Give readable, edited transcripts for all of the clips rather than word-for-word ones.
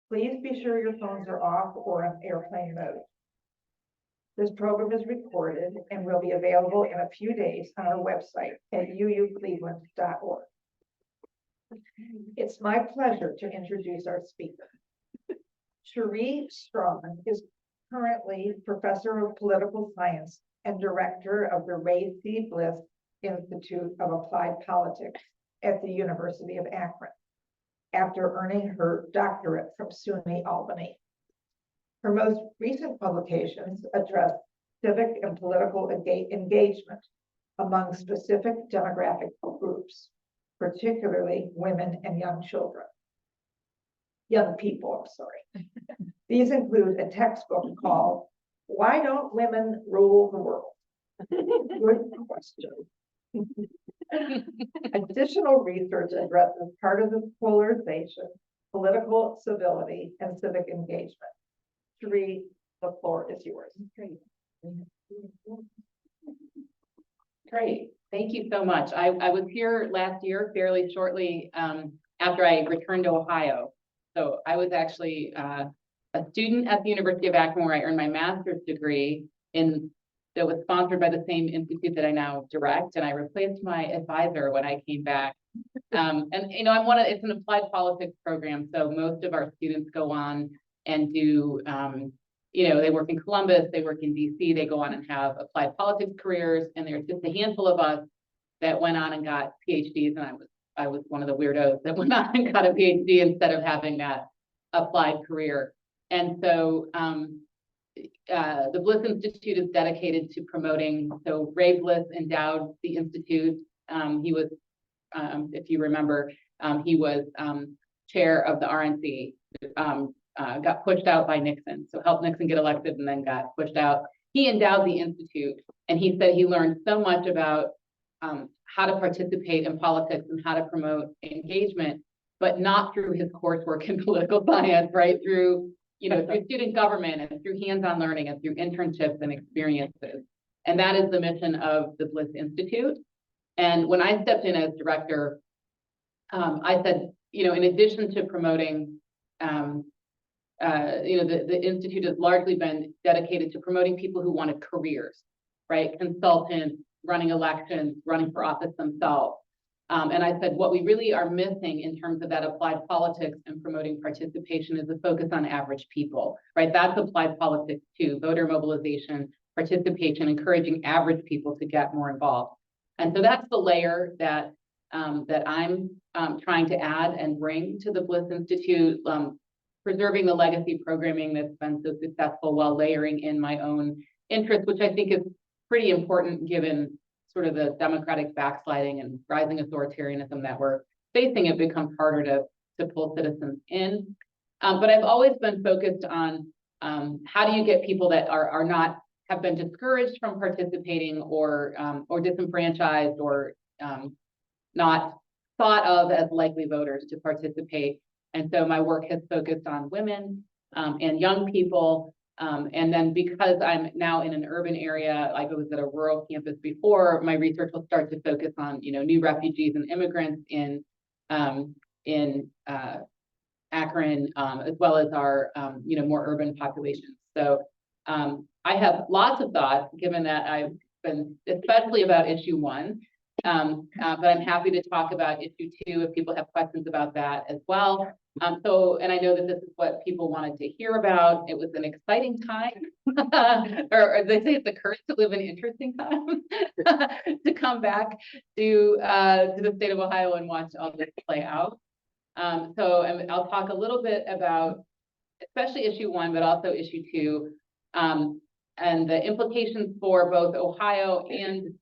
Please be sure your phones are off or on airplane mode. This program is recorded and will be available in a few days on our website at uucleveland.org. It's my pleasure to introduce our speaker. Cherie Strachan is currently Professor of Political Science and Director of the Ray C. Bliss Institute of Applied Politics at the University of Akron, after earning her doctorate from SUNY Albany. Her most recent publications address civic and political engagement among specific demographic groups, particularly women and young people, I'm sorry. These include a textbook called "Why Don't Women Rule the World?" Good question. Additional research addresses partisan polarization, political civility, and civic engagement. Cherie, the floor is yours. Great. Thank you so much. I was here last year fairly shortly after I returned to Ohio. So I was actually a student at the University of Akron, where I earned my master's degree that was sponsored by the same institute that I now direct, and I replaced my advisor when I came back. And it's an applied politics program, so most of our students go on and do, they work in Columbus, they work in DC, they go on and have applied politics careers, and there's just a handful of us that went on and got PhDs, and I was one of the weirdos that went on and got a PhD instead of having that applied career. And so the Bliss Institute is dedicated to promoting, so Ray Bliss endowed the Institute. He was, if you remember, he was chair of the RNC, got pushed out by Nixon, so helped Nixon get elected and then got pushed out. He endowed the Institute, and he said he learned so much about how to participate in politics and how to promote engagement, but not through his coursework in political science, right? Through student government and through hands-on learning and through internships and experiences. And that is the mission of the Bliss Institute. And when I stepped in as director, I said, in addition to promoting, the Institute has largely been dedicated to promoting people who wanted careers, right? Consultants, running elections, running for office themselves. And I said, what we really are missing in terms of that applied politics and promoting participation is a focus on average people, right? That's applied politics too, voter mobilization, participation, encouraging average people to get more involved. And so that's the layer that I'm trying to add and bring to the Bliss Institute, preserving the legacy programming that's been so successful while layering in my own interests, which I think is pretty important given sort of the democratic backsliding and rising authoritarianism that we're facing. It becomes harder to pull citizens in. But I've always been focused on how do you get people that have been discouraged from participating or disenfranchised or not thought of as likely voters to participate. And so my work has focused on women and young people. And then because I'm now in an urban area, I was at a rural campus before, my research will start to focus on, new refugees and immigrants in Akron, as well as our, more urban populations. So I have lots of thoughts, given that I've been, especially about issue 1, but I'm happy to talk about issue 2 if people have questions about that as well. And I know that this is what people wanted to hear about. It was an exciting time, or they say it's a curse to live in interesting time, to come back to the state of Ohio and watch all this play out. I'll talk a little bit about, especially issue 1, but also issue 2, and the implications for both Ohio and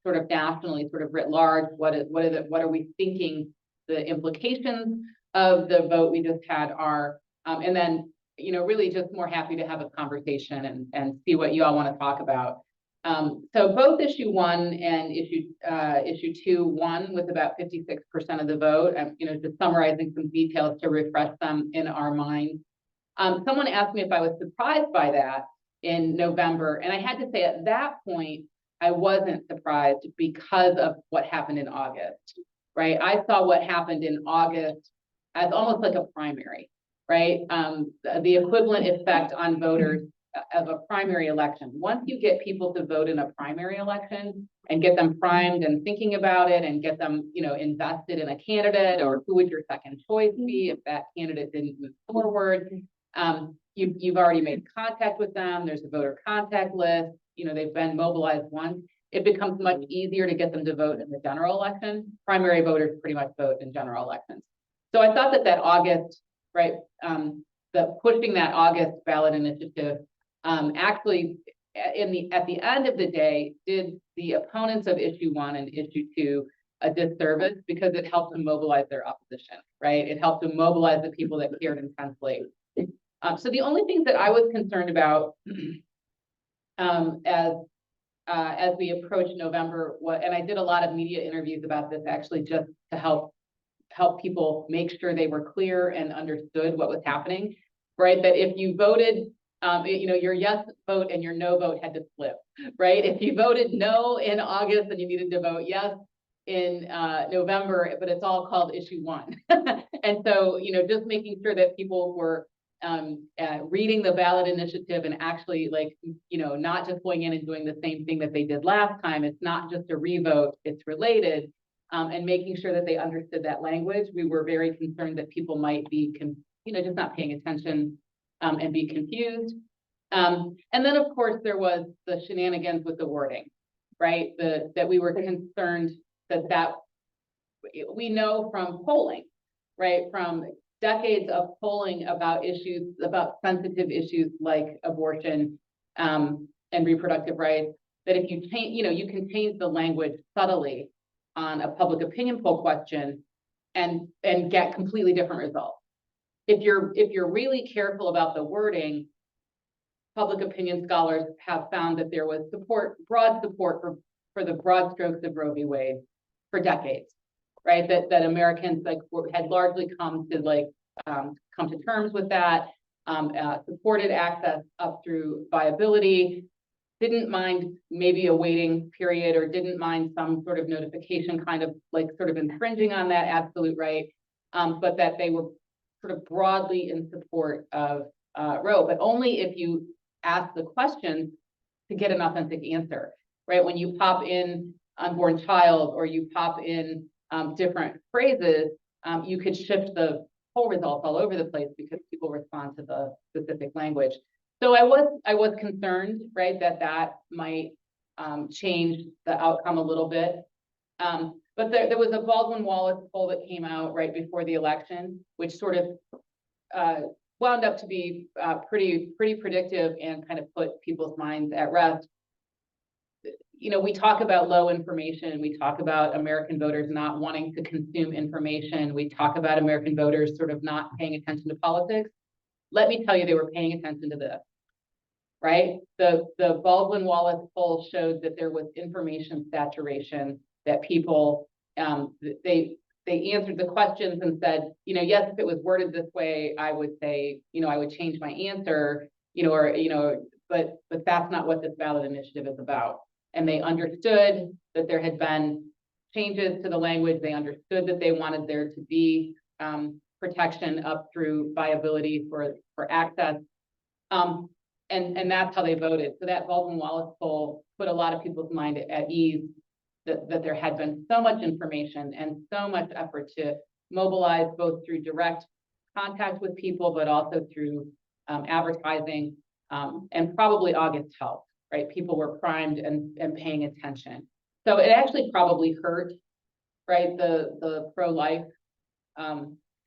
sort of nationally, sort of writ large. What are we thinking the implications of the vote we just had are, and then, really just more happy to have a conversation and see what you all want to talk about. So both issue 1 and issue 2 won with about 56% of the vote. Just summarizing some details to refresh them in our minds. Someone asked me if I was surprised by that in November, and I had to say at that point, I wasn't surprised because of what happened in August, right? I saw what happened in August as almost like a primary, right? The equivalent effect on voters of a primary election. Once you get people to vote in a primary election and get them primed and thinking about it and get them, invested in a candidate, or who would your second choice be if that candidate didn't move forward, you've already made contact with them. There's a voter contact list. They've been mobilized once. It becomes much easier to get them to vote in the general election. Primary voters pretty much vote in general elections. So I thought that August, right, the pushing that August ballot initiative actually at the end of the day did the opponents of issue 1 and issue 2 a disservice, because it helped to mobilize their opposition, right? It helped to mobilize the people that cared intensely. So the only things that I was concerned about as we approach November, and I did a lot of media interviews about this actually, just to help people make sure they were clear and understood what was happening, right? That if you voted, your yes vote and your no vote had to flip, right? If you voted no in August, then you needed to vote yes in November, but it's all called issue 1. And so, just making sure that people were reading the ballot initiative and actually, like, not just going in and doing the same thing that they did last time. It's not just a revote, it's related, and making sure that they understood that language. We were very concerned that people might be, just not paying attention and be confused. And then, of course, there was the shenanigans with the wording, right? That we were concerned that we know from polling, right? From decades of polling about issues, about sensitive issues like abortion and reproductive rights, that if you change, you can change the language subtly on a public opinion poll question and get completely different results. If you're really careful about the wording, public opinion scholars have found that there was broad support for the broad strokes of Roe v. Wade for decades, right? That Americans had largely come to terms with that, supported access up through viability, didn't mind maybe a waiting period, or didn't mind some sort of notification kind of sort of infringing on that absolute right, but that they were sort of broadly in support of Roe, but only if you ask the question to get an authentic answer, right? When you pop in unborn child, or you pop in different phrases, you could shift the poll results all over the place because people respond to the specific language. So I was concerned, right, that might change the outcome a little bit. But there was a Baldwin Wallace poll that came out right before the election, which sort of wound up to be pretty predictive and kind of put people's minds at rest. We talk about low information. We talk about American voters not wanting to consume information. We talk about American voters sort of not paying attention to politics. Let me tell you, they were paying attention to this, right? The Baldwin Wallace poll showed that there was information saturation, that people, they answered the questions and said, yes, if it was worded this way, I would say, I would change my answer, but that's not what this ballot initiative is about. And they understood that there had been changes to the language. They understood that they wanted there to be protection up through viability for access. And that's how they voted. So that Baldwin Wallace poll put a lot of people's mind at ease that there had been so much information and so much effort to mobilize, both through direct contact with people, but also through advertising, and probably August helped, right? People were primed and paying attention. So it actually probably hurt, right, the pro-life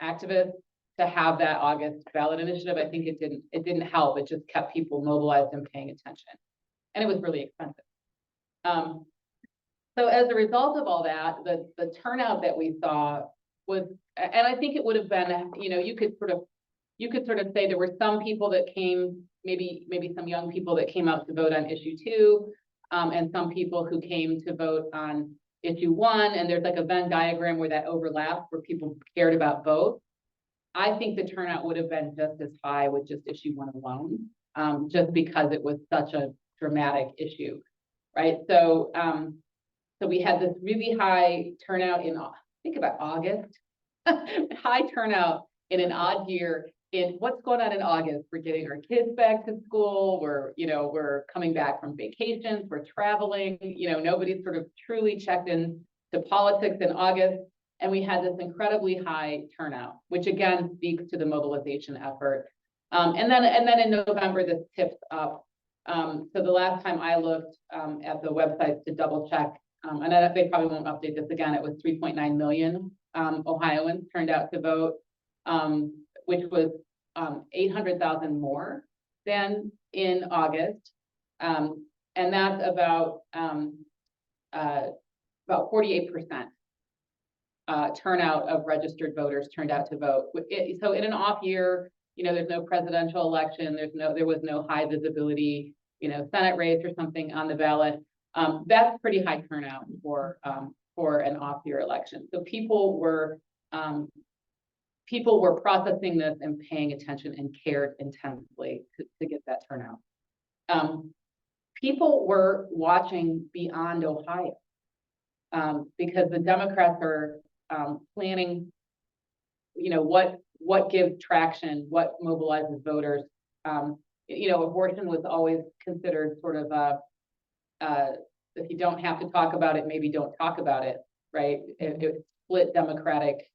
activists to have that August ballot initiative. I think it didn't help. It just kept people mobilized and paying attention. And it was really expensive. So as a result of all that, the turnout that we saw was, and I think it would have been, you could sort of say there were some people that came, maybe some young people that came out to vote on issue 2, and some people who came to vote on issue 1, and there's like a Venn diagram where that overlaps, where people cared about both. I think the turnout would have been just as high with just issue 1 alone, just because it was such a dramatic issue, right? So we had this really high turnout in, think about August, high turnout in an odd year, what's going on in August. We're getting our kids back to school. We're coming back from vacations. We're traveling. Nobody's sort of truly checked in to politics in August. And we had this incredibly high turnout, which again speaks to the mobilization effort. And then in November, this tips up. So the last time I looked at the website to double check, they probably won't update this again, it was 3.9 million Ohioans turned out to vote, which was 800,000 more than in August. And that's about 48% turnout of registered voters turned out to vote. So in an off year, there's no presidential election, there was no high visibility, Senate race or something on the ballot. That's pretty high turnout for an off year election. So people were processing this and paying attention and cared intensely to get that turnout. People were watching beyond Ohio because the Democrats are planning, what gives traction, what mobilizes voters. Abortion was always considered sort of if you don't have to talk about it, maybe don't talk about it, right? It split Democratic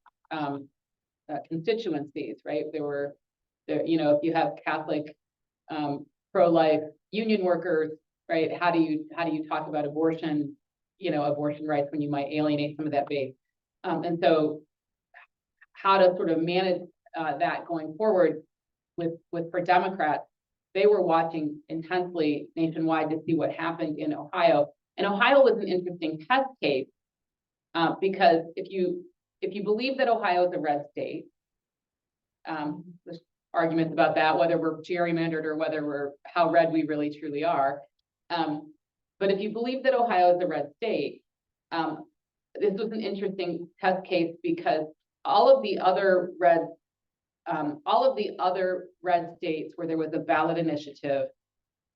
constituencies, right? If you have Catholic pro-life union workers, right? How do you talk about abortion, abortion rights when you might alienate some of that base? And so how to sort of manage that going forward for Democrats, they were watching intensely nationwide to see what happened in Ohio. And Ohio was an interesting test case because if you believe that Ohio is a red state, there's arguments about that, whether we're gerrymandered or how red we really truly are. But if you believe that Ohio is a red state, this was an interesting test case because all of the other red states where there was a ballot initiative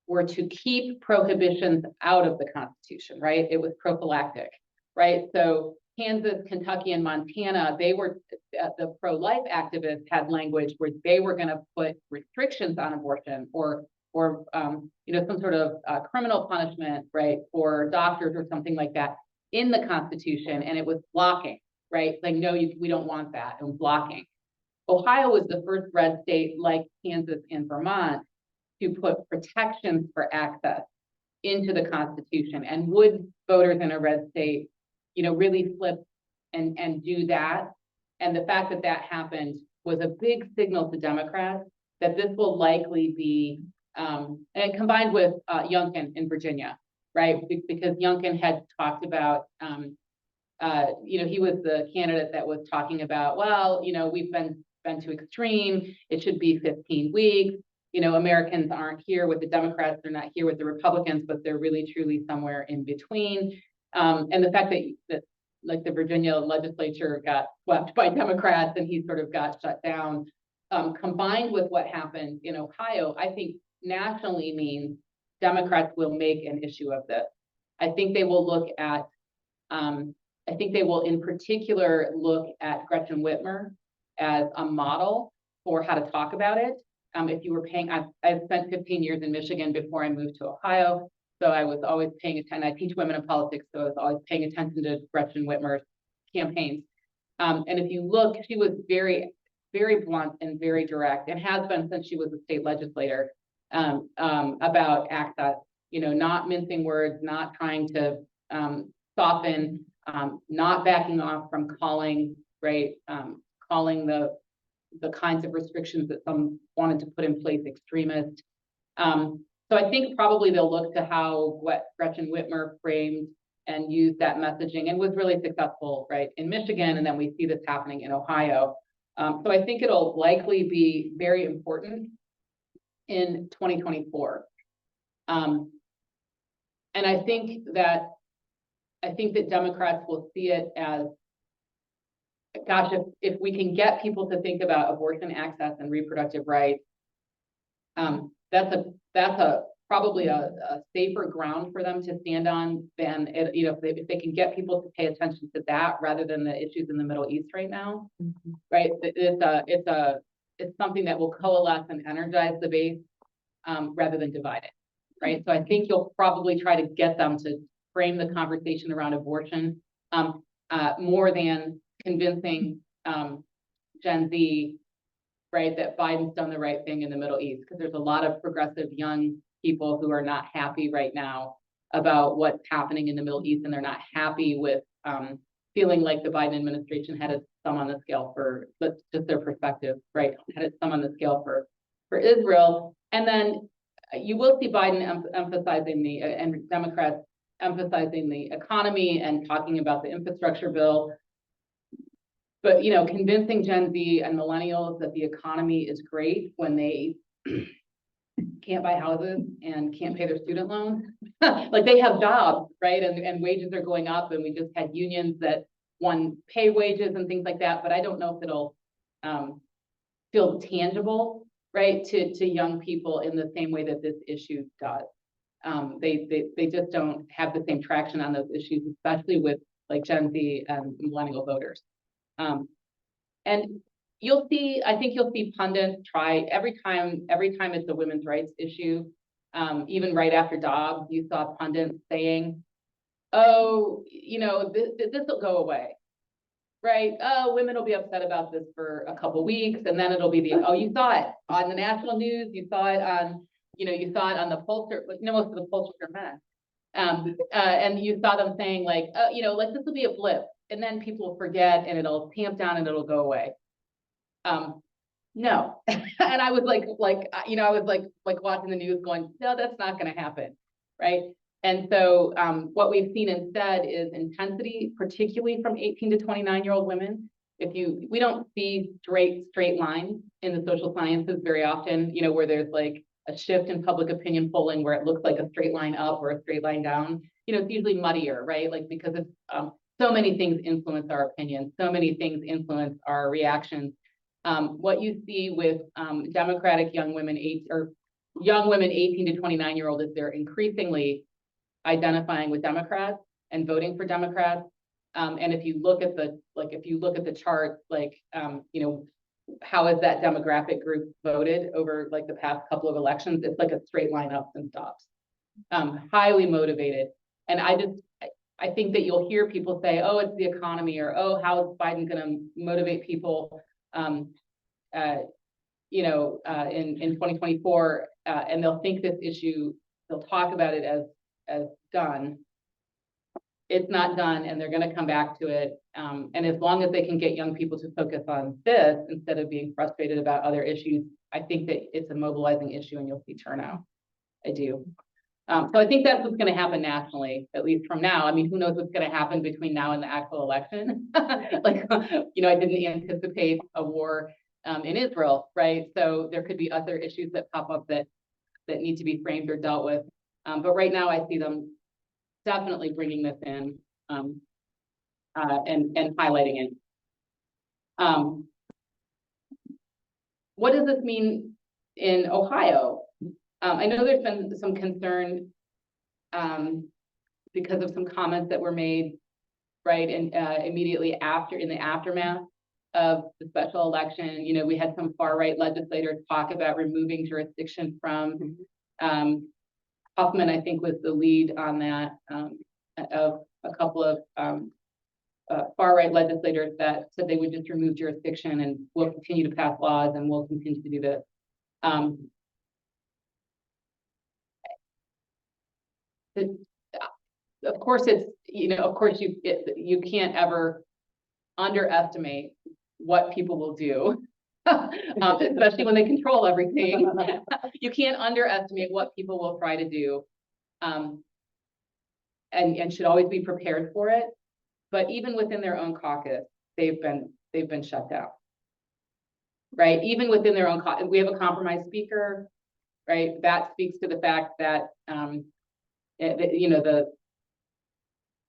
were to keep prohibitions out of the Constitution, right? It was prophylactic, right? So Kansas, Kentucky, and Montana, the pro-life activists had language where they were going to put restrictions on abortion or some sort of criminal punishment, right, for doctors or something like that in the Constitution, and it was blocking, right? Like, no, we don't want that, and blocking. Ohio was the first red state, like Kansas and Vermont, to put protections for access into the Constitution. And would voters in a red state, really flip and do that? And the fact that that happened was a big signal to Democrats that this will likely be, and combined with Youngkin in Virginia, right? Because Youngkin had talked about, he was the candidate that was talking about, well, we've been too extreme. It should be 15 weeks. Americans aren't here with the Democrats. They're not here with the Republicans, but they're really truly somewhere in between. And the fact that like the Virginia legislature got swept by Democrats and he sort of got shut down, combined with what happened in Ohio, I think nationally means Democrats will make an issue of this. I think they will look at, I think they will in particular look at Gretchen Whitmer as a model for how to talk about it. If you were paying, I've spent 15 years in Michigan before I moved to Ohio. So I was always paying attention. I teach women in politics, so I was always paying attention to Gretchen Whitmer's campaigns. And if you look, she was very, very blunt and very direct, and has been since she was a state legislator, about access, not mincing words, not trying to soften, not backing off from calling, right, calling the kinds of restrictions that some wanted to put in place extremist. So I think probably they'll look to what Gretchen Whitmer framed and used that messaging and was really successful, right, in Michigan, and then we see this happening in Ohio. So I think it'll likely be very important in 2024. And I think that Democrats will see it as, gosh, if we can get people to think about abortion access and reproductive rights, that's probably a safer ground for them to stand on than if they can get people to pay attention to that rather than the issues in the Middle East right now, right? It's it's something that will coalesce and energize the base, rather than divide it, right? So I think you'll probably try to get them to frame the conversation around abortion, more than convincing, Gen Z, right, that Biden's done the right thing in the Middle East, because there's a lot of progressive young people who are not happy right now about what's happening in the Middle East, and they're not happy with feeling like the Biden administration had its thumb on the scale for, that's just their perspective, right, had its thumb on the scale for Israel. And then you will see Biden emphasizing and Democrats emphasizing the economy and talking about the infrastructure bill. But, convincing Gen Z and millennials that the economy is great when they can't buy houses and can't pay their student loans. Like, they have jobs, right? And wages are going up, and we just had unions that won pay wages and things like that. But I don't know if it'll feel tangible, right, to young people in the same way that this issue does. They just don't have the same traction on those issues, especially with like Gen Z and millennial voters. And I think you'll see pundits try every time it's a women's rights issue, even right after Dobbs, you saw pundits saying, oh, this will go away, right? Oh, women will be upset about this for a couple of weeks, and then it'll be you saw it on the national news, you saw it on, you saw it on the pollster, most of the pollsters are men. And you saw them saying like, like this will be a blip, and then people will forget, and it'll tamp down, and it'll go away. No. And I was like, I was like watching the news going, no, that's not going to happen. Right. And so, what we've seen instead is intensity, particularly from 18 to 29-year-old women. We don't see straight lines in the social sciences very often, where there's like a shift in public opinion polling where it looks like a straight line up or a straight line down. It's usually muddier, right? Like, because it's, so many things influence our opinions, so many things influence our reactions. What you see with Democratic young women 18 to 29-year-old is they're increasingly identifying with Democrats and voting for Democrats. And if you look at the chart, how has that demographic group voted over like the past couple of elections? It's like a straight line up and stops. Highly motivated. And I think that you'll hear people say, oh, it's the economy, or, oh, how is Biden going to motivate people, in 2024, and they'll think this issue, they'll talk about it as done. It's not done, and they're going to come back to it. And as long as they can get young people to focus on this instead of being frustrated about other issues, I think that it's a mobilizing issue, and you'll see turnout. I do. So I think that's what's going to happen nationally, at least from now. I mean, who knows what's going to happen between now and the actual election? I didn't anticipate a war in Israel, right? So there could be other issues that pop up that need to be framed or dealt with. But right now, I see them definitely bringing this in and highlighting it. What does this mean in Ohio? I know there's been some concern because of some comments that were made, right, and immediately after, in the aftermath of the special election. We had some far-right legislators talk about removing jurisdiction from Huffman, I think, was the lead on that, of a couple of far-right legislators that said they would just remove jurisdiction and we'll continue to pass laws and we'll continue to do this. Of course, you can't ever underestimate what people will do, especially when they control everything. You can't underestimate what people will try to do, and should always be prepared for it. But even within their own caucus, they've been shut down, right? Even within their own caucus, we have a compromise speaker, right? That speaks to the fact that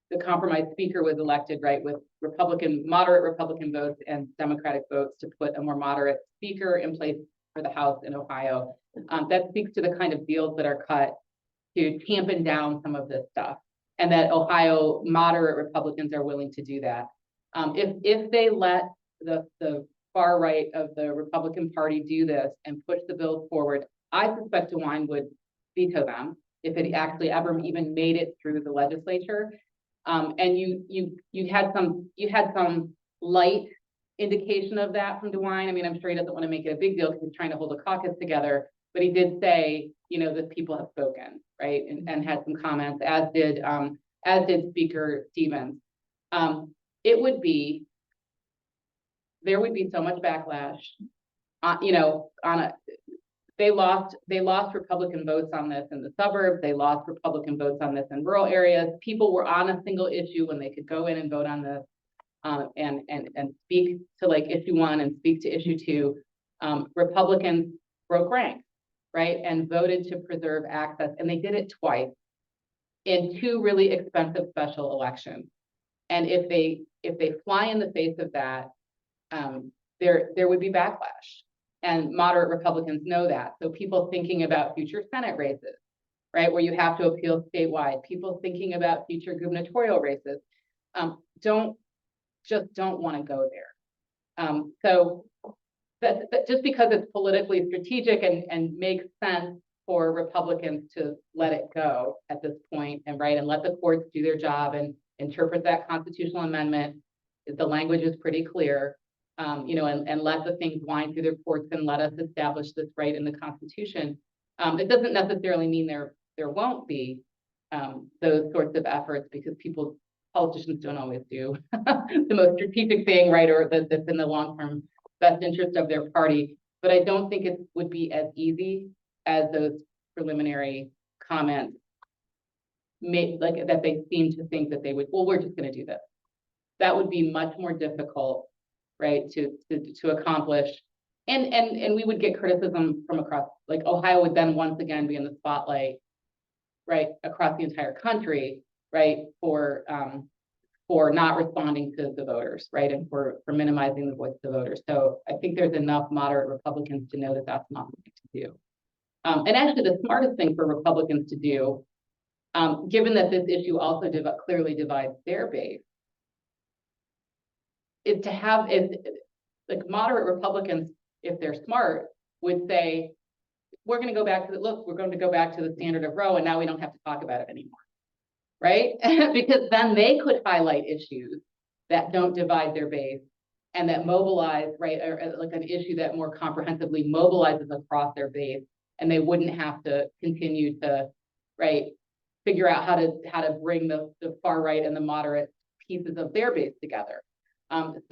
the compromise speaker was elected, right, with moderate Republican votes and Democratic votes to put a more moderate speaker in place for the House in Ohio. That speaks to the kind of deals that are cut to tampen down some of this stuff, and that Ohio moderate Republicans are willing to do that. If they let the far right of the Republican Party do this and push the bills forward, I suspect DeWine would veto them if it actually ever even made it through the legislature. And you had some light indication of that from DeWine. I mean, I'm sure he doesn't want to make it a big deal because he's trying to hold a caucus together, but he did say, you know, that people have spoken, right, and had some comments, as did Speaker Stevens. There would be so much backlash, you know, they lost Republican votes on this in the suburbs. They lost Republican votes on this in rural areas. People were on a single issue when they could go in and vote on this, and speak to like issue 1 and speak to issue 2. Republicans broke ranks, right, and voted to preserve access, and they did it twice in 2 really expensive special elections. And if they fly in the face of that, there would be backlash. And moderate Republicans know that. So people thinking about future Senate races, right, where you have to appeal statewide, people thinking about future gubernatorial races, don't want to go there. So that just because it's politically strategic and makes sense for Republicans to let it go at this point, and let the courts do their job and interpret that constitutional amendment. The language is pretty clear. You know, and let the things wind through their courts and let us establish this right in the Constitution. It doesn't necessarily mean there won't be those sorts of efforts, because politicians don't always do the most strategic thing, right, or that's in the long-term best interest of their party. But I don't think it would be as easy as those preliminary comments made, like that they seem to think that they would. Well, we're just going to do this. That would be much more difficult, right, to accomplish, and we would get criticism from across, like Ohio would then once again be in the spotlight, right, across the entire country, right, for not responding to the voters, right, and for minimizing the voice of the voters. So I think there's enough moderate Republicans to know that that's not the thing to do. And actually, the smartest thing for Republicans to do, given that this issue also clearly divides their base, is to have like moderate Republicans, if they're smart, would say, we're going to go back to we're going to go back to the standard of Roe, and now we don't have to talk about it anymore, right? Because then they could highlight issues that don't divide their base and that mobilize, right, or like an issue that more comprehensively mobilizes across their base, and they wouldn't have to continue to, right, figure out how to bring the far right and the moderate pieces of their base together.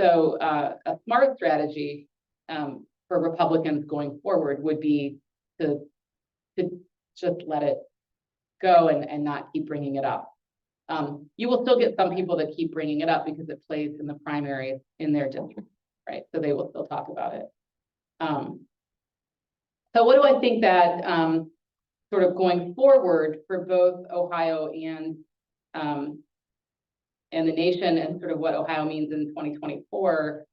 So a smart strategy for Republicans going forward would be to just let it go and not keep bringing it up. You will still get some people that keep bringing it up because it plays in the primaries in their district, right? So they will still talk about it. So what do I think that sort of going forward for both Ohio and the nation, and sort of what Ohio means in 2024.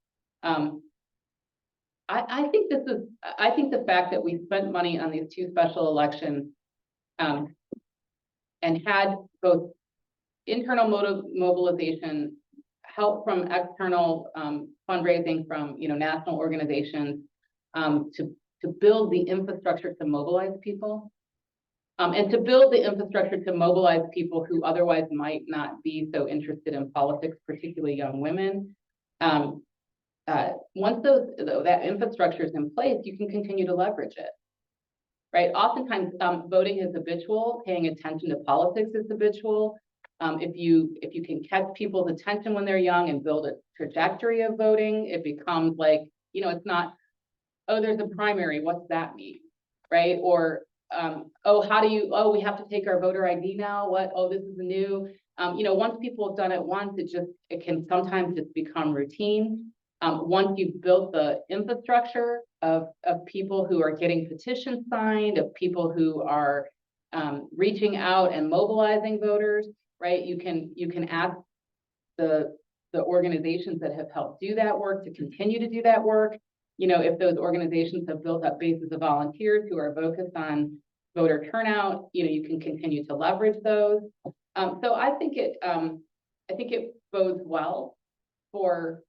I think the fact that we spent money on these 2 special elections and had both internal mobilization, help from external fundraising from national organizations to build the infrastructure to mobilize people. And to build the infrastructure to mobilize people who otherwise might not be so interested in politics, particularly young women. Once that infrastructure is in place, you can continue to leverage it, right? Oftentimes, voting is habitual. Paying attention to politics is habitual. If you can catch people's attention when they're young and build a trajectory of voting, it becomes like, it's not, oh, there's a primary, what's that mean, right? Or oh, we have to take our voter ID now. What? Oh, this is new. Once people have done it once, it can sometimes just become routine. Once you've built the infrastructure of people who are getting petitions signed, of people who are reaching out and mobilizing voters, right? You can ask the organizations that have helped do that work to continue to do that work. If those organizations have built up bases of volunteers who are focused on voter turnout, you can continue to leverage those. So I think it bodes well for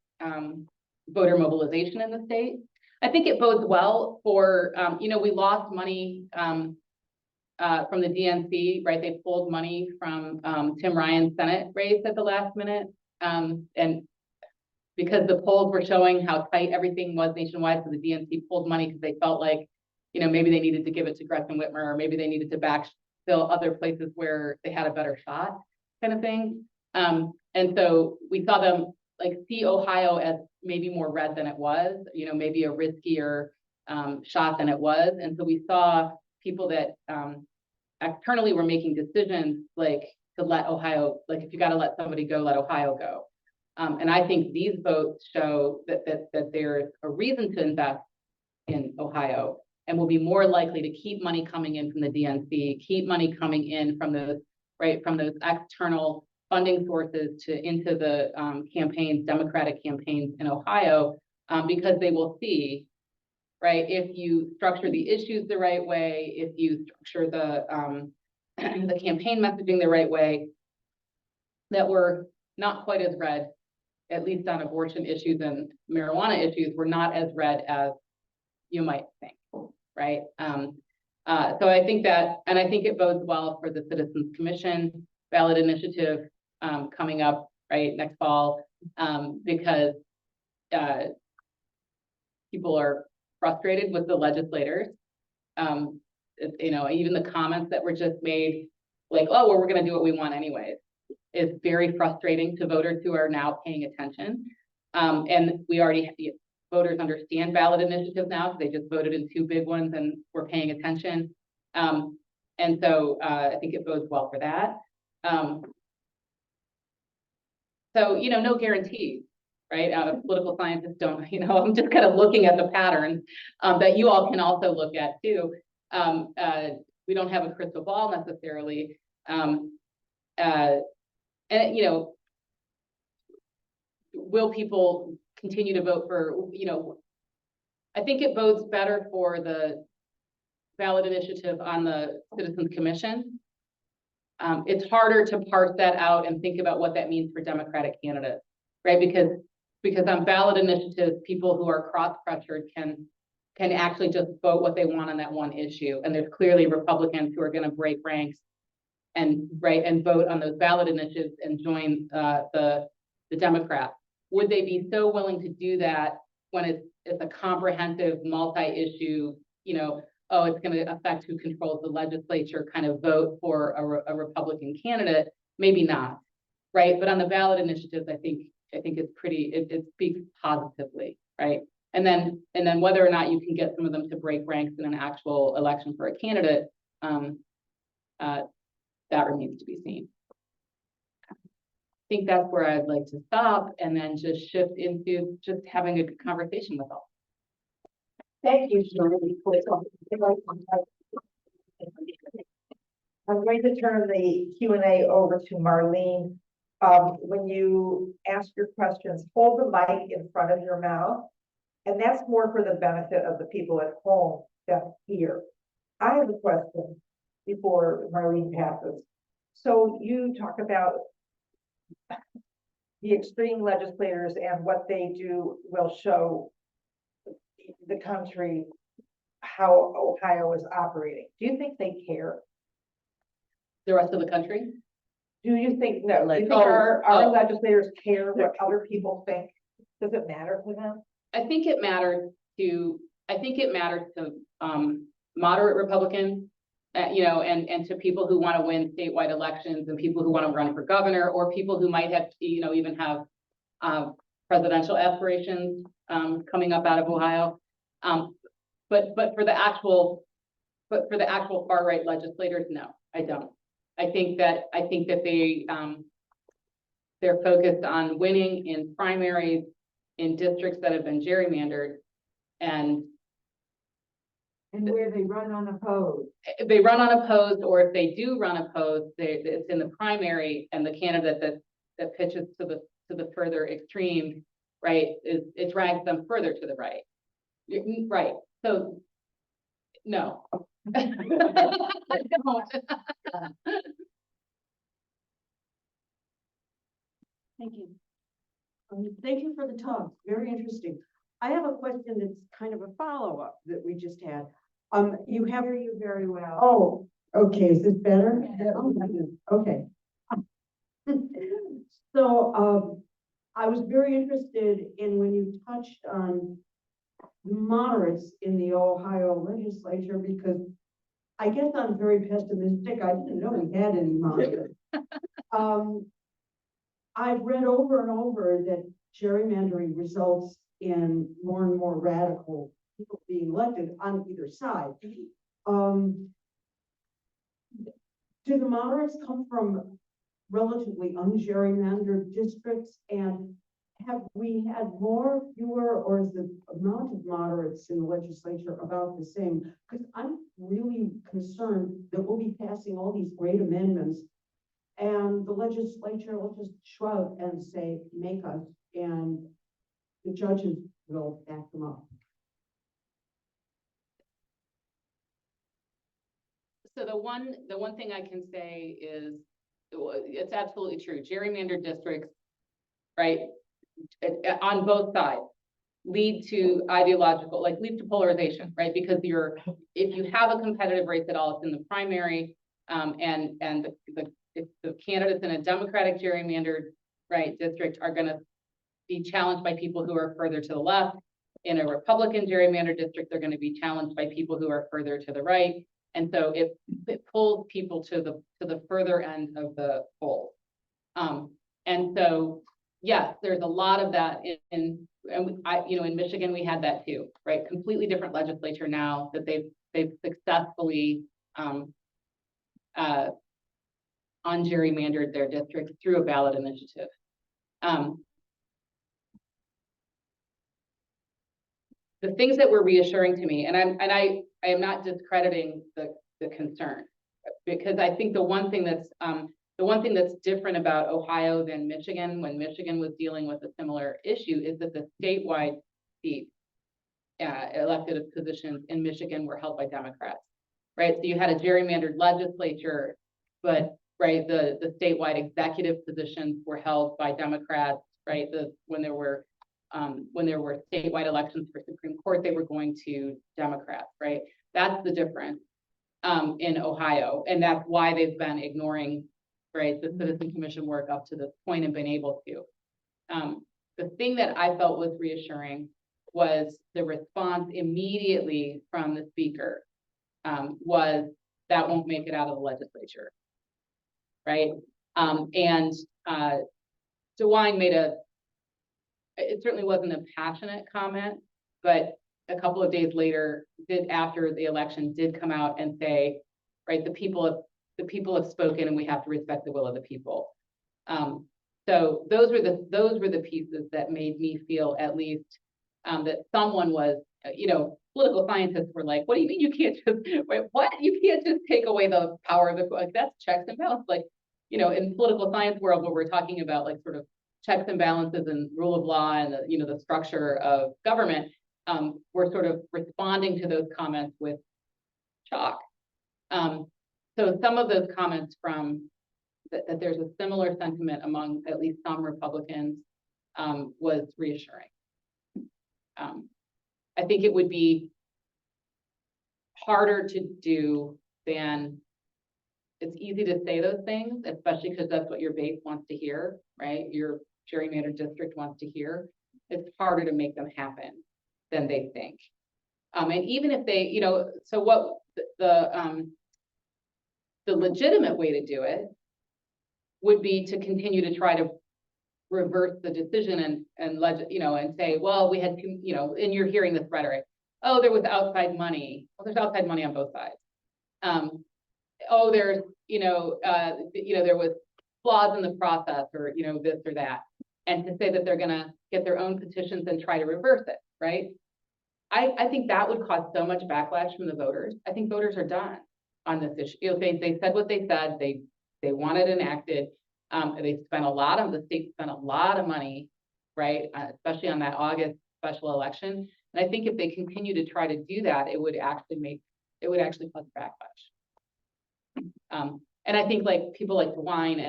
voter mobilization in the state. I think it bodes well for, we lost money from the DNC, right? They pulled money from Tim Ryan's Senate race at the last minute. And because the polls were showing how tight everything was nationwide, so the DNC pulled money because they felt like, maybe they needed to give it to Gretchen Whitmer, or maybe they needed to backfill other places where they had a better shot, kind of thing. And so we saw them see Ohio as maybe more red than it was, maybe a riskier shot than it was. And so we saw people that externally were making decisions to let Ohio, if you got to let somebody go, let Ohio go. And I think these votes show that there's a reason to invest in Ohio, and will be more likely to keep money coming in from the DNC, keep money coming in from those external funding sources into the campaigns, Democratic campaigns in Ohio, because they will see, right, if you structure the issues the right way, if you structure the campaign messaging the right way, that we're not quite as red, at least on abortion issues and marijuana issues, we're not as red as you might think, right? So I think that, and I think it bodes well for the Citizens Commission ballot initiative coming up, right, next fall, because people are frustrated with the legislators. Even the comments that were just made, oh, well, we're going to do what we want anyways, is very frustrating to voters who are now paying attention. And we already have voters understand ballot initiatives now, because they just voted in 2 big ones and we're paying attention. And so I think it bodes well for that. So, no guarantees, right? Political scientists don't, I'm just kind of looking at the patterns that you all can also look at too. We don't have a crystal ball necessarily. And, will people continue to vote for, I think it bodes better for the ballot initiative on the Citizens Commission. It's harder to parse that out and think about what that means for Democratic candidates, right? Because on ballot initiatives, people who are cross-pressured can actually just vote what they want on that one issue. And there's clearly Republicans who are going to break ranks and vote on those ballot initiatives and join the Democrats. Would they be so willing to do that when it's a comprehensive multi-issue, oh, it's going to affect who controls the legislature kind of vote for a Republican candidate? Maybe not, right? But on the ballot initiatives, I think it's pretty, it speaks positively, right? And then whether or not you can get some of them to break ranks in an actual election for a candidate, that remains to be seen. I think that's where I'd like to stop, and then just shift into just having a good conversation with all. Thank you, Cherie. I'm going to turn the Q&A over to Marlene. When you ask your questions, hold the mic in front of your mouth, and that's more for the benefit of the people at home that's here. I have a question before Marlene passes. So you talk about the extreme legislators and what they do will show the country how Ohio is operating. Do you think they care? The rest of the country? Do you think, no, do you think our legislators care what other people think? Does it matter to them? I think it matters to moderate Republicans, and to people who want to win statewide elections, and people who want to run for governor, or people who might have, even have presidential aspirations coming up out of Ohio. But for the actual far right legislators, no, I don't. I think that they're focused on winning in primaries in districts that have been gerrymandered, and where they run unopposed. If they run unopposed, or if they do run opposed, it's in the primary, and the candidate that pitches to the further extreme, right, it drags them further to the right. Right. So no. I don't. Thank you. Thank you for the talk. Very interesting. I have a question that's kind of a follow-up that we just had. You have. Hear you very well. Oh, okay. Is this better? Yeah. Okay. So, I was very interested in when you touched on moderates in the Ohio legislature, because I guess I'm very pessimistic. I didn't know we had any moderates. I've read over and over that gerrymandering results in more and more radical people being elected on either side. Do the moderates come from relatively ungerrymandered districts, and have we had more, fewer, or is the amount of moderates in the legislature about the same? Because I'm really concerned that we'll be passing all these great amendments and the legislature will just shrug and say, make us, and the judges will back them up. So the one thing I can say is, it's absolutely true. Gerrymandered districts, right, on both sides, lead to lead to polarization, right? Because if you have a competitive race at all, it's in the primary, and if the candidates in a Democratic gerrymandered, right, district are going to be challenged by people who are further to the left. In a Republican gerrymandered district, they're going to be challenged by people who are further to the right. And so it pulls people to the further end of the poll. And so, yes, there's a lot of that in Michigan, we had that too, right? Completely different legislature now that they've successfully ungerrymandered their districts through a ballot initiative. The things that were reassuring to me, and I am not discrediting the concern, because I think the one thing that's different about Ohio than Michigan, when Michigan was dealing with a similar issue, is that the statewide seats, elected positions in Michigan were held by Democrats, right? So you had a gerrymandered legislature, but right, the statewide executive positions were held by Democrats, right? When there were statewide elections for Supreme Court, they were going to Democrats, right? That's the difference in Ohio, and that's why they've been ignoring, right, the Citizen Commission work up to this point and been able to. The thing that I felt was reassuring was the response immediately from the speaker was that won't make it out of the legislature, right? And DeWine made it certainly wasn't a passionate comment, but a couple of days later, after the election, did come out and say, right, the people have spoken, and we have to respect the will of the people. So those were the pieces that made me feel at least that someone was, political scientists were like, what do you mean you can't just, wait, what? You can't just take away the power of the, like, that's checks and balances. Like, in political science world, where we're talking about like sort of checks and balances and rule of law and the structure of government, we're sort of responding to those comments with shock. So some of those comments from that there's a similar sentiment among at least some Republicans was reassuring. I think it would be harder to do than, it's easy to say those things, especially because that's what your base wants to hear, right? Your gerrymandered district wants to hear. It's harder to make them happen than they think. And even if they, so what the legitimate way to do it would be to continue to try to reverse the decision and say, well, we had, and you're hearing this rhetoric, oh, there was outside money. Well, there's outside money on both sides. Oh, there's, there was flaws in the process, or, this or that. And to say that they're going to get their own petitions and try to reverse it, right? I think that would cause so much backlash from the voters. I think voters are done on this issue. They said what they said. They want it enacted. The state spent a lot of money, right? Especially on that August special election. And I think if they continue to try to do that, it would actually cause backlash. And I think like people like DeWine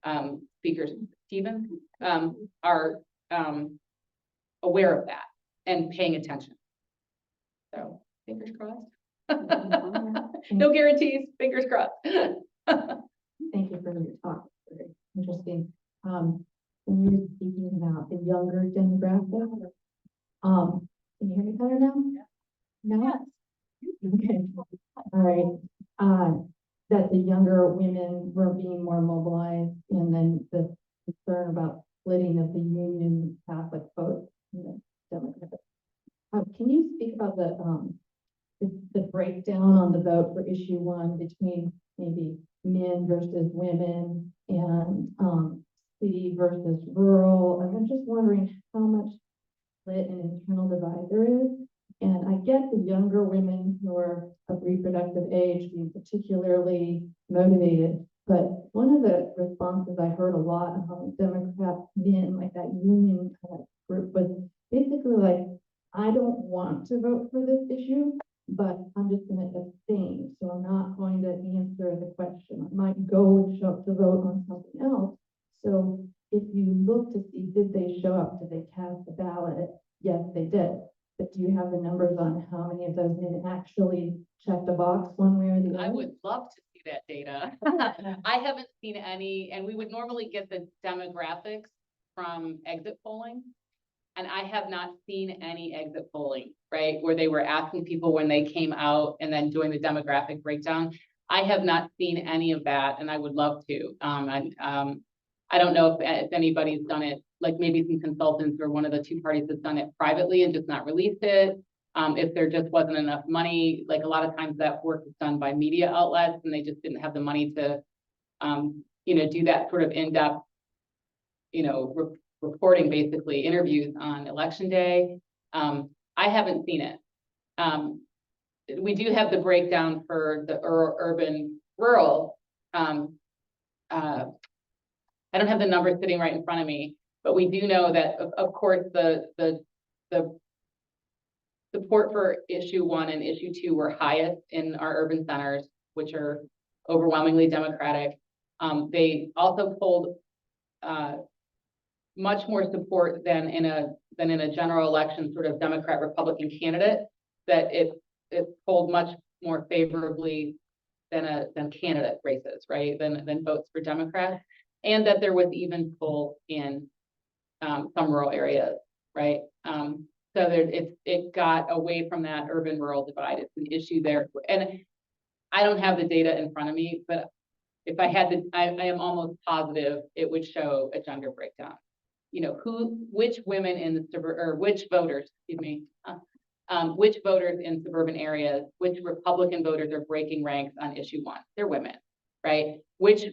and Speaker Stevens are aware of that and paying attention. So fingers crossed. No guarantees, fingers crossed. Thank you for your talk. Very interesting. When you were speaking about the younger demographic, can you hear me better now? No? Okay. All right. That the younger women were being more mobilized, and then the concern about splitting of the Union Catholic vote in the Democratic. Can you speak about the breakdown on the vote for issue one between maybe men versus women and city versus rural? I'm just wondering how much split and internal divide there is. And I get the younger women who are of reproductive age being particularly motivated, but one of the responses I heard a lot among Democrat men, like that union kind of group, was basically like, I don't want to vote for this issue, but I'm just going to abstain. So I'm not going to answer the question. I might go and show up to vote on something else. So if you look to see, did they show up? Did they cast the ballot? Yes, they did. But do you have the numbers on how many of those men actually checked a box one way or the other? I would love to see that data. I haven't seen any, and we would normally get the demographics from exit polling. And I have not seen any exit polling, right, where they were asking people when they came out and then doing the demographic breakdown. I have not seen any of that, and I would love to. I don't know if anybody's done it, like maybe some consultants or one of the two parties has done it privately and just not released it. If there just wasn't enough money, like a lot of times that work is done by media outlets and they just didn't have the money to, do that sort of in-depth, reporting, basically interviews on election day. I haven't seen it. We do have the breakdown for the urban rural. I don't have the numbers sitting right in front of me, but we do know that of course the support for issue one and issue two were highest in our urban centers, which are overwhelmingly Democratic. They also polled much more support than in a general election sort of Democrat Republican candidate, that it polled much more favorably than candidate races, right? Than votes for Democrats, and that there was even poll in some rural areas, right? So it got away from that urban rural divide. It's an issue there, and I don't have the data in front of me, but if I had to, I am almost positive it would show a gender breakdown. Which women in the which voters, which voters in suburban areas, which Republican voters are breaking ranks on issue one? They're women, right? Which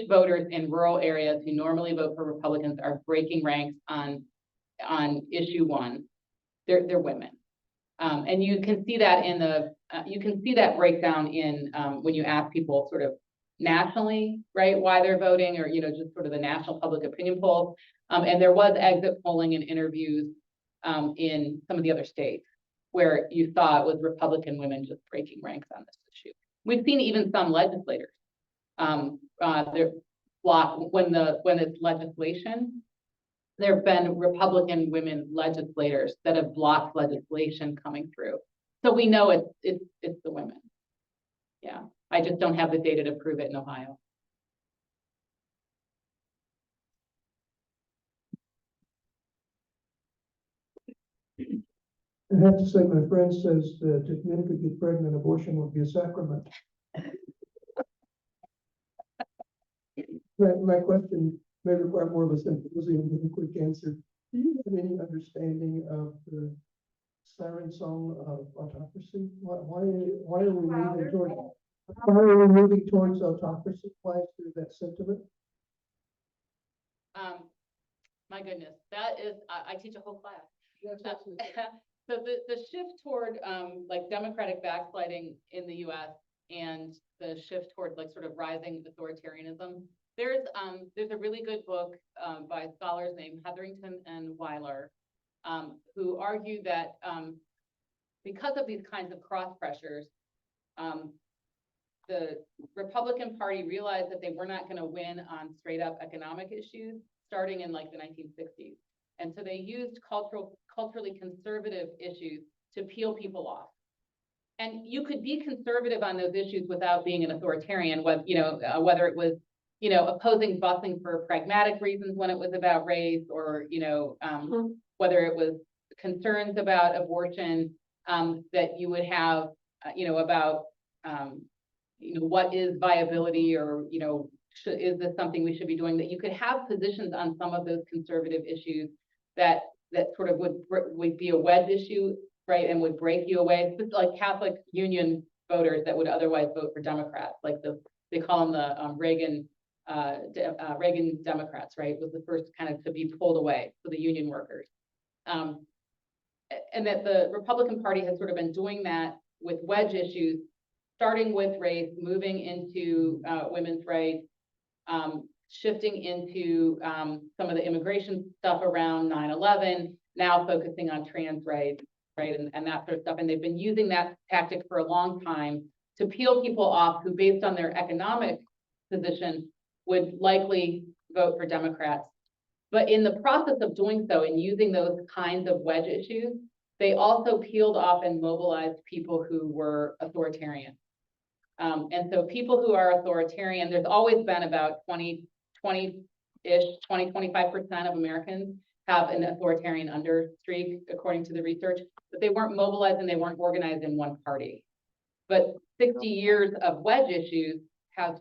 voters in rural areas who normally vote for Republicans are breaking ranks on issue one? They're women. And you can see that in you can see that breakdown in when you ask people sort of nationally, right, why they're voting, or just sort of the national public opinion polls. And there was exit polling and interviews in some of the other states where you saw it was Republican women just breaking ranks on this issue. We've seen even some legislators they're blocked when it's legislation. There have been Republican women legislators that have blocked legislation coming through. So we know it's the women. Yeah, I just don't have the data to prove it in Ohio. I have to say, my friend says that if men could get pregnant, abortion would be a sacrament. My question may require more of a symposium than a quick answer. Do you have any understanding of the siren song of autocracy? Why are we moving towards? Why are we moving towards autocracy? Why is there that sentiment? My goodness, that is, I teach a whole class. Yes, So the shift toward like democratic backsliding in the US and the shift toward like sort of rising authoritarianism, there's a really good book by scholars named Hetherington and Weiler who argue that because of these kinds of cross pressures, the Republican Party realized that they were not going to win on straight up economic issues starting in like the 1960s. And so they used culturally conservative issues to peel people off. And you could be conservative on those issues without being an authoritarian, whether it was, opposing busing for pragmatic reasons when it was about race, or, whether it was concerns about abortion, that you would have, about, what is viability, or, is this something we should be doing, that you could have positions on some of those conservative issues that sort of would be a wedge issue, right, and would break you away. It's like Catholic Union voters that would otherwise vote for Democrats, like they call them the Reagan Democrats, right, was the first kind of to be pulled away for the union workers. And that the Republican Party has sort of been doing that with wedge issues, starting with race, moving into women's rights, shifting into some of the immigration stuff around 9/11, now focusing on trans rights, right, and that sort of stuff. And they've been using that tactic for a long time to peel people off who, based on their economic position, would likely vote for Democrats. But in the process of doing so and using those kinds of wedge issues, they also peeled off and mobilized people who were authoritarian. And so people who are authoritarian, there's always been about 20-ish, 25% of Americans have an authoritarian understreak, according to the research, but they weren't mobilized and they weren't organized in one party. But 60 years of wedge issues have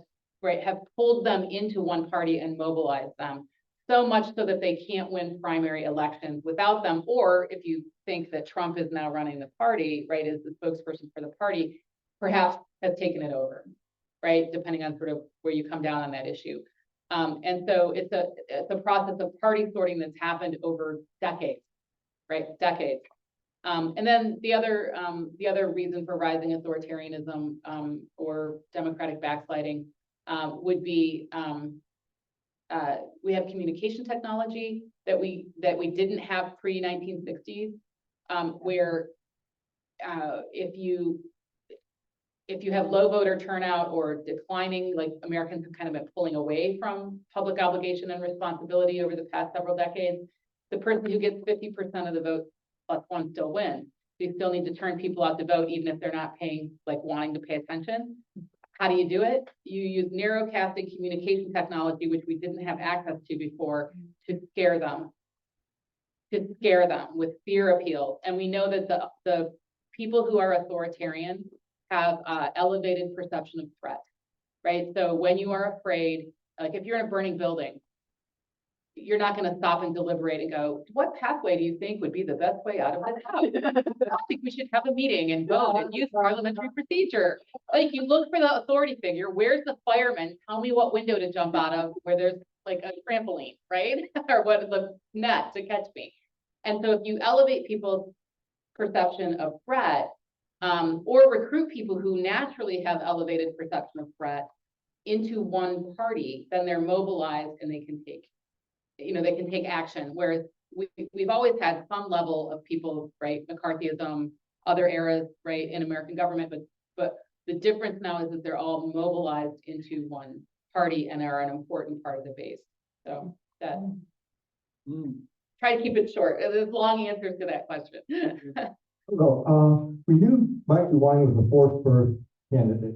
pulled them into one party and mobilized them, so much so that they can't win primary elections without them. Or if you think that Trump is now running the party, right, as the spokesperson for the party, perhaps has taken it over, right, depending on sort of where you come down on that issue. And so it's a process of party sorting that's happened over decades, right, decades. And then the other reason for rising authoritarianism or democratic backsliding would be we have communication technology that we didn't have pre-1960s, where if you have low voter turnout or declining, like Americans have kind of been pulling away from public obligation and responsibility over the past several decades, the person who gets 50% of the vote plus one still wins. So you still need to turn people out to vote, even if they're not wanting to pay attention. How do you do it? You use narrowcasting communication technology, which we didn't have access to before, to scare them with fear appeals. And we know that the people who are authoritarian have elevated perception of threat, right? So when you are afraid, like if you're in a burning building, you're not going to stop and deliberate and go, what pathway do you think would be the best way out of this house? I think we should have a meeting and vote and use parliamentary procedure. Like, you look for the authority figure. Where's the fireman? Tell me what window to jump out of where there's like a trampoline, right? Or what the net to catch me. And so if you elevate people's perception of threat, or recruit people who naturally have elevated perception of threat into one party, then they're mobilized and they can take action. Whereas we've always had some level of people, right, McCarthyism, other eras, right, in American government, but the difference now is that they're all mobilized into one party and are an important part of the base. So that try to keep it short. There's long answers to that question. We knew Mike DeWine was a fourth birth candidate,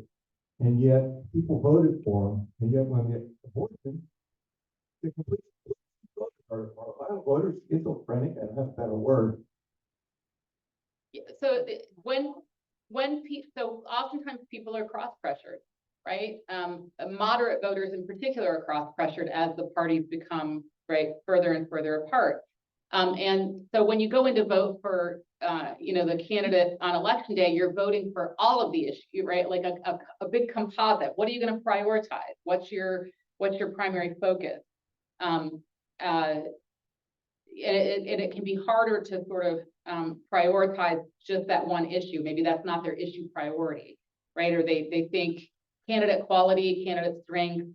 and yet people voted for him, and yet when the abortion, the complete are a lot of voters schizophrenic, and that's a better word. So so oftentimes people are cross-pressured, right? Moderate voters in particular are cross-pressured as the parties become, right, further and further apart. And so when you go in to vote for, the candidate on election day, you're voting for all of the issues, right? Like a big composite. What are you going to prioritize? What's your primary focus? And it can be harder to sort of prioritize just that one issue. Maybe that's not their issue priority, right? Or they think candidate quality, candidate strength,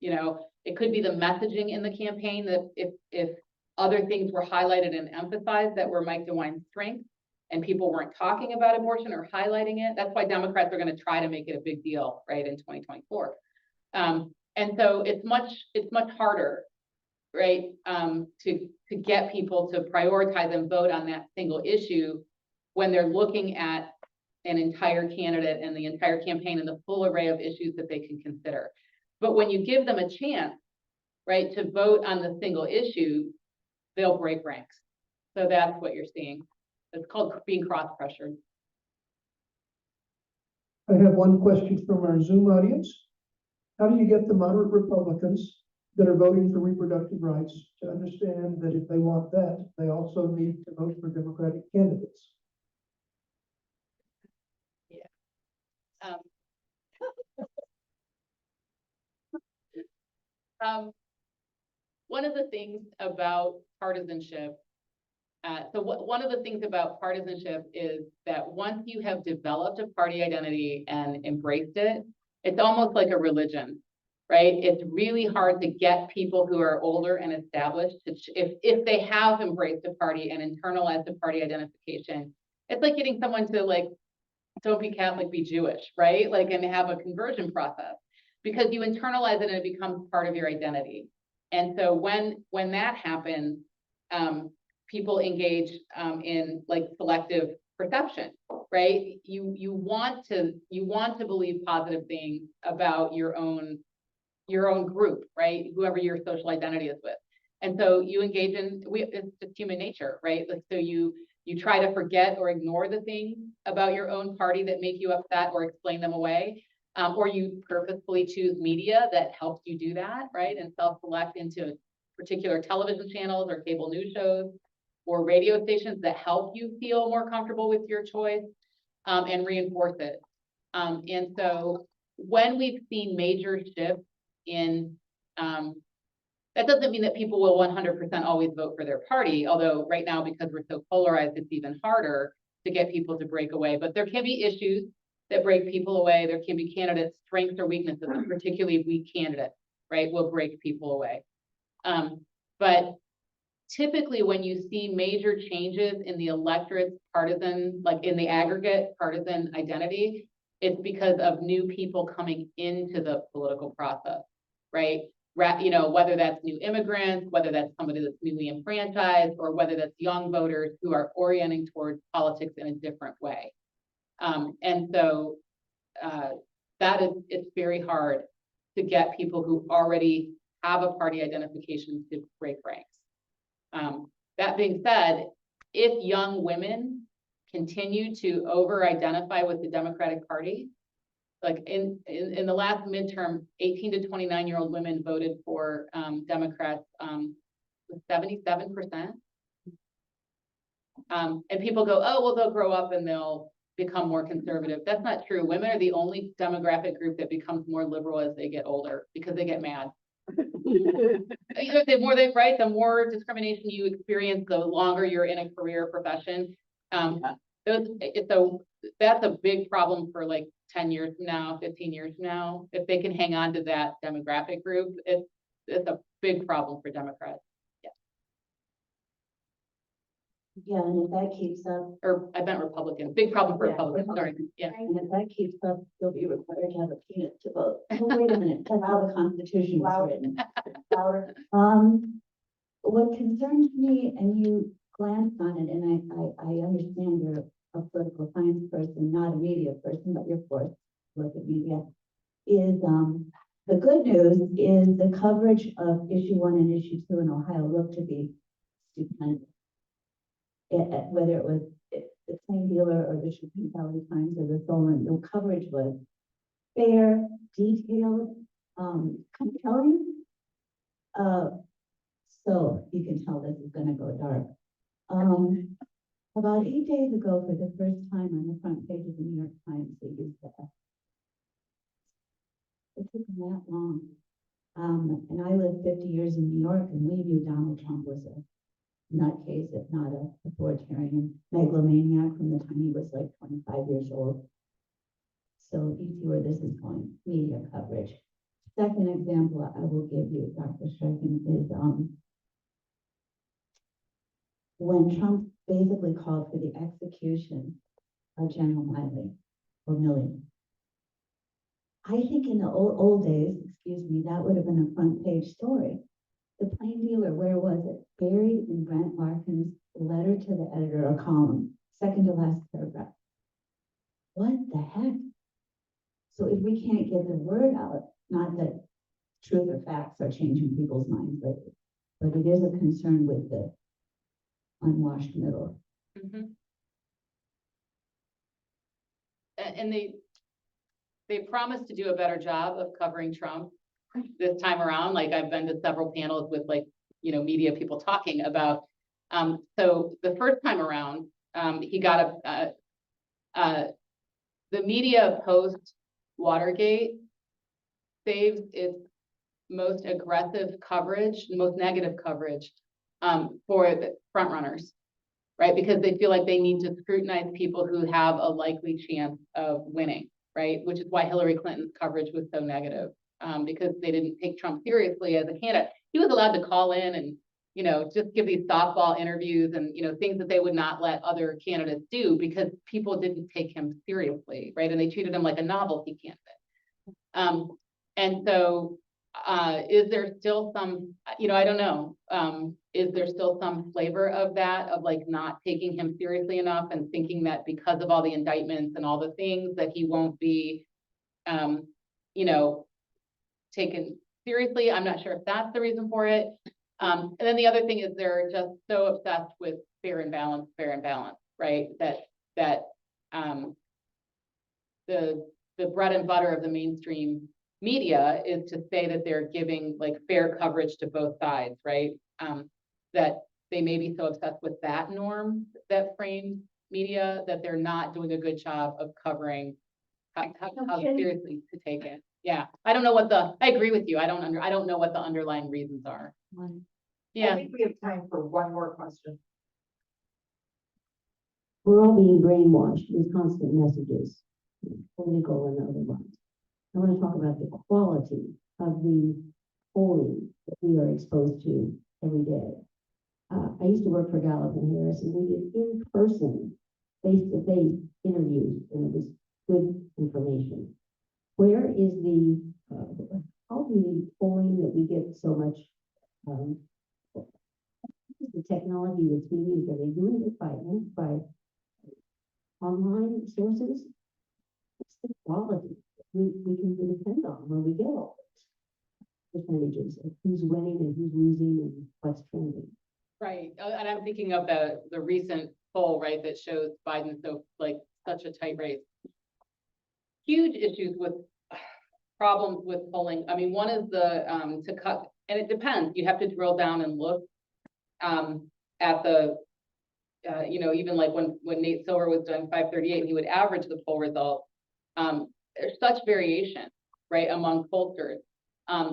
it could be the messaging in the campaign that if other things were highlighted and emphasized that were Mike DeWine's strengths and people weren't talking about abortion or highlighting it. That's why Democrats are going to try to make it a big deal, right, in 2024. And so it's much harder right, to get people to prioritize and vote on that single issue when they're looking at an entire candidate and the entire campaign and the full array of issues that they can consider. But when you give them a chance, right, to vote on the single issue, they'll break ranks. So that's what you're seeing. It's called being cross-pressured. I have one question from our Zoom audience. How do you get the moderate Republicans that are voting for reproductive rights to understand that if they want that, they also need to vote for Democratic candidates? One of the things about partisanship, one of the things about partisanship is that once you have developed a party identity and embraced it, it's almost like a religion, right? It's really hard to get people who are older and established to, if they have embraced a party and internalized a party identification, it's like getting someone to like, don't be Catholic, be Jewish, right? Like, and have a conversion process because you internalize it and it becomes part of your identity. And so when that happens, people engage in like selective perception, right? You want to believe positive things about your own group, right? Whoever your social identity is with. And so you engage in, it's just human nature, right? Like, so you try to forget or ignore the things about your own party that make you upset or explain them away. Or you purposefully choose media that helps you do that, right? And self-select into particular television channels or cable news shows or radio stations that help you feel more comfortable with your choice and reinforce it. And so when we've seen major shifts in, that doesn't mean that people will 100% always vote for their party, although right now, because we're so polarized, it's even harder to get people to break away. But there can be issues that break people away. There can be candidates' strengths or weaknesses, particularly weak candidates, right, will break people away. But typically when you see major changes in the electorate's partisan, like in the aggregate partisan identity, it's because of new people coming into the political process, right? You know, whether that's new immigrants, whether that's somebody that's newly enfranchised, or whether that's young voters who are orienting towards politics in a different way. And so it's very hard to get people who already have a party identification to break ranks. That being said, if young women continue to over-identify with the Democratic Party, like in the last midterm, 18 to 29-year-old women voted for Democrats with 77%. And people go, oh, well, they'll grow up and they'll become more conservative. That's not true. Women are the only demographic group that becomes more liberal as they get older because they get mad. The more discrimination you experience, the longer you're in a career profession. So that's a big problem for like 10 years from now, 15 years from now. If they can hang on to that demographic group, it's a big problem for Democrats. Yeah, and if that keeps up, Or I meant Republicans. Big problem for Yeah, Republicans. Sorry. Yeah. and if that keeps up, you'll be required to have a peanut to vote. Oh, wait a minute, that's how the Constitution was written. Louder. What concerns me, and you glanced on it, and I understand you're a political science person, not a media person, but you're forced to look at media, is the good news is the coverage of issue 1 and issue 2 in Ohio looked to be stupendous. Whether it was the Plain Dealer or the Chippewa Valley Times or the Solon, the coverage was fair, detailed, compelling. So you can tell this is going to go dark. About 8 days ago, for the first time on the front page of the New York Times, they used that. It took them that long. And I lived 50 years in New York, and we knew Donald Trump was a nutcase, if not a authoritarian megalomaniac from the time he was like 25 years old. So you see where this is going, media coverage. Second example I will give you, Dr. Strachan, is when Trump basically called for the execution of General Milley. I think in the old days, excuse me, that would have been a front page story. The plain dealer, where was it? Buried in Brent Larkin's letter to the editor, a column, second to last paragraph. What the heck? So if we can't get the word out, not that truth or facts are changing people's minds lately, but it is a concern with the unwashed middle. Mhm. And they promised to do a better job of covering Trump this time around. Like I've been to several panels with like, media people talking about. So the first time around, he got the media post Watergate saved its most aggressive coverage, most negative coverage, for the front runners, right? Because they feel like they need to scrutinize people who have a likely chance of winning, right? Which is why Hillary Clinton's coverage was so negative, because they didn't take Trump seriously as a candidate. He was allowed to call in and, just give these softball interviews and, things that they would not let other candidates do because people didn't take him seriously, right? And they treated him like a novelty candidate. And so, is there still some, I don't know, is there still some flavor of that, of like not taking him seriously enough and thinking that because of all the indictments and all the things that he won't be, taken seriously? I'm not sure if that's the reason for it. And then the other thing is they're just so obsessed with fair and balance, right? That the bread and butter of the mainstream media is to say that they're giving like fair coverage to both sides, right? That they may be so obsessed with that norm that frames media that they're not doing a good job of covering how seriously to take it. Yeah, I don't know I agree with you. I don't know what the underlying reasons are. I Yeah, think we have time for one more question. We're all being brainwashed with constant messages, political and otherwise. I want to talk about the quality of the polling that we are exposed to every day. I used to work for Gallup and Harris, and we did in-person, face-to-face interviews, and it was good information. Where is how the polling that we get so much, the technology that's being used? Are they doing it by online sources? What's the quality we can depend on when we get all those percentages of who's winning and who's losing and what's trending? right. And I'm thinking of the recent poll, right, that shows Biden such a tight race. Huge issues with problems with polling. I mean, one is to cut, and it depends. You have to drill down and look at the, even like when Nate Silver was doing 538, he would average the poll results. There's such variation, right, among pollsters.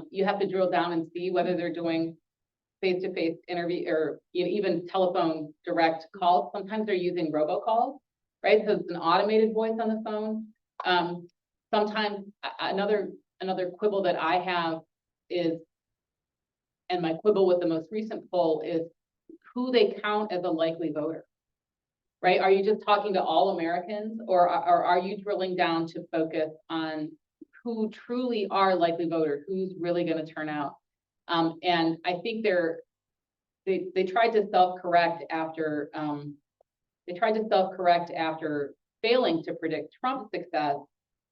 You have to drill down and see whether they're doing face-to-face interview or even telephone direct calls. Sometimes they're using robocalls, right? So it's an automated voice on the phone. Sometimes another quibble that I have is, and my quibble with the most recent poll is who they count as a likely voter, right? Are you just talking to all Americans, or are you drilling down to focus on who truly are likely voters, who's really going to turn out? And I think they tried to self-correct after failing to predict Trump's success,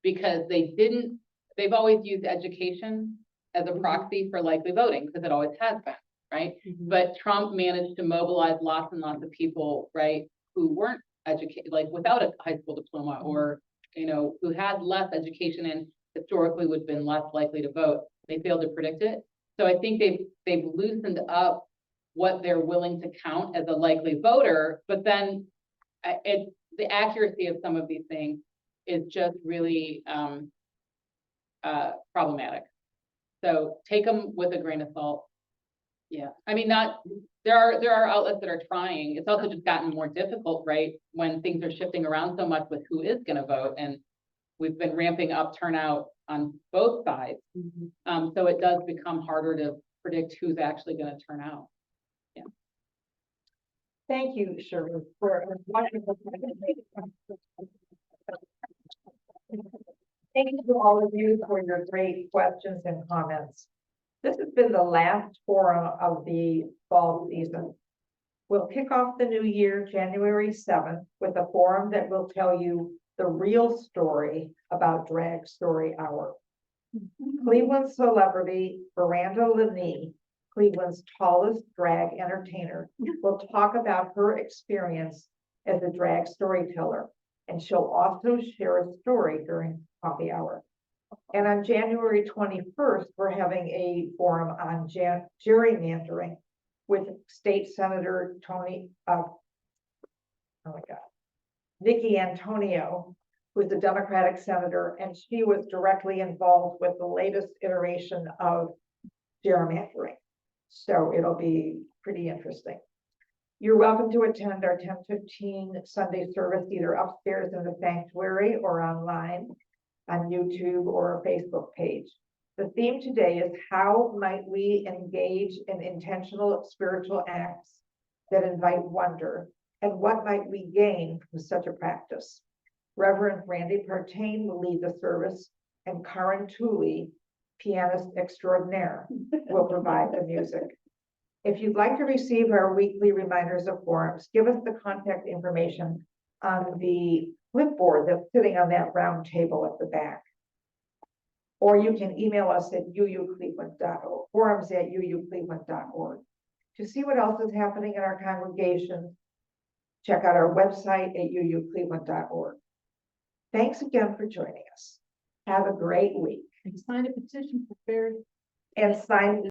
because they've always used education as a proxy for likely voting, because it always has been, right? Mm-hmm. But Trump managed to mobilize lots and lots of people, right, who weren't educated, like without a high school diploma, or, who had less education and historically would have been less likely to vote. They failed to predict it. So I think they've loosened up what they're willing to count as a likely voter, but then the accuracy of some of these things is just really problematic. So take them with a grain of salt. Yeah, I mean, there are outlets that are trying. It's also just gotten more difficult, right? When things are shifting around so much with who is going to vote, and we've been ramping up turnout on both sides. Mm-hmm. So it does become harder to predict who's actually going to turn out. Yeah. Thank you, Cherie, for a wonderful presentation. Thank you to all of you for your great questions and comments. This has been the last forum of the fall season. We'll kick off the new year, January 7th, with a forum that will tell you the real story about Drag Story Hour. Cleveland celebrity Miranda Laney, Cleveland's tallest drag entertainer, will talk about her experience as a drag storyteller, and she'll also share a story during coffee hour. And on January 21st, we're having a forum on gerrymandering with State Senator Nikki Antonio, who's a Democratic senator, and she was directly involved with the latest iteration of gerrymandering. So it'll be pretty interesting. You're welcome to attend our 10:15 Sunday service, either upstairs in the sanctuary or online on YouTube or a Facebook page. The theme today is how might we engage in intentional spiritual acts that invite wonder, and what might we gain from such a practice? Reverend Randy Partain will lead the service, and Karen Tooley, pianist extraordinaire, will provide the music. If you'd like to receive our weekly reminders of forums, give us the contact information on the clipboard that's sitting on that round table at the back. Or you can email us at uucleveland.org, forums@uucleveland.org. To see what else is happening in our congregation, check out our website at uucleveland.org. Thanks again for joining us. Have a great week. And sign a petition for fair And sign